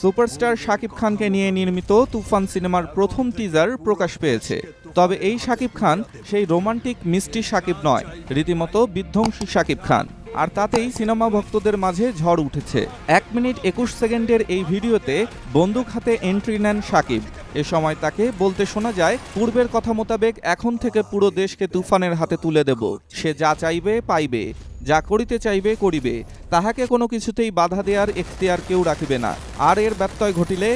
Superstar Shakib খানকে নিয়ে নির্মিত তুফান সিনেমার প্রথম টিজার প্রকাশ পেয়েছে। তবে এই শাকিব খান সেই রোমান্টিক মিষ্টি শাকিব নয়, রীতিমতো বিধ্বংসী শাকিব খান। আর তাতেই সিনেমা ভক্তদের মাঝে ঝড় উঠেছে। 1 মিনিট 21 সেকেন্ডের এই ভিডিওতে বন্দুক হাতে এন্ট্রি নেন শাকিব। এ সময় তাকে বলতে শোনা যায়, পূর্বের কথা মোতাবেক এখন থেকে পুরো দেশকে তুফানের হাতে তুলে দেব। সে যা চাইবে পাইবে, যা করিতে চাইবে করিবে, তাহাকে কোনো কিছুতেই বাধা দেওয়ার এখতিয়ার কেউ রাখিবে না। আর এর ব্যত্যয় ঘটিলে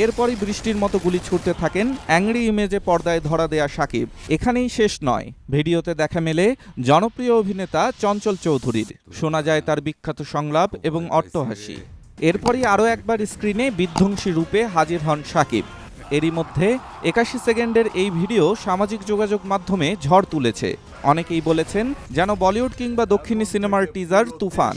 এরপরই বৃষ্টির মতো গুলি ছুটতে থাকেন অ্যাংরি ইমেজে পর্দায় ধরা দেয়া শাকিব। এখানেই শেষ নয়, ভিডিওতে দেখা মেলে জনপ্রিয় অভিনেতা চঞ্চল চৌধুরীর। শোনা যায় তার বিখ্যাত সংলাপ এবং অট্টহাসি। এরপরই আরও একবার স্ক্রিনে বিধ্বংসী রূপে হাজির হন শাকিব। এরই মধ্যে 81 সেকেন্ডের এই ভিডিও সামাজিক যোগাযোগ মাধ্যমে ঝড় তুলেছে। অনেকেই বলেছেন যেন বলিউড কিংবা দক্ষিণী সিনেমার টিজার তুফান।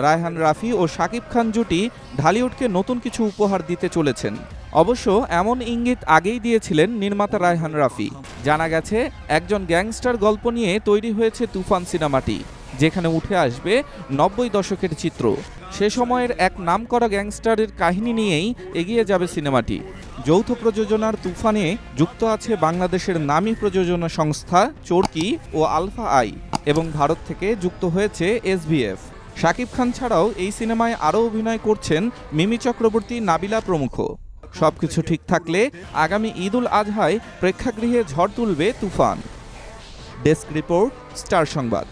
রায়হান রাফি ও শাকিব খান জুটি ঢালিউডকে নতুন কিছু উপহার দিতে চলেছেন। অবশ্য এমন ইঙ্গিত আগেই দিয়েছিলেন নির্মাতা রায়হান রাফি। জানা গেছে একজন গ্যাংস্টার গল্প নিয়ে তৈরি হয়েছে তুফান সিনেমাটি, যেখানে উঠে আসবে 90 দশকের চিত্র। সে সময়ের এক নামকরা গ্যাংস্টারের কাহিনী নিয়েই এগিয়ে যাবে সিনেমাটি। যৌথ প্রযোজনার তুফানে যুক্ত আছে বাংলাদেশের নামী প্রযোজনা সংস্থা চরকি ও আলফা আই, এবং ভারত থেকে যুক্ত হয়েছে SBF। শাকিব খান ছাড়াও এই সিনেমায় আরও অভিনয় করছেন মিমি চক্রবর্তী, নাবিলা প্রমুখ। সবকিছু ঠিক থাকলে আগামী ঈদ উল আজহায় প্রেক্ষাগৃহে ঝড় তুলবে তুফান। ডেস্ক রিপোর্ট, স্টার সংবাদ।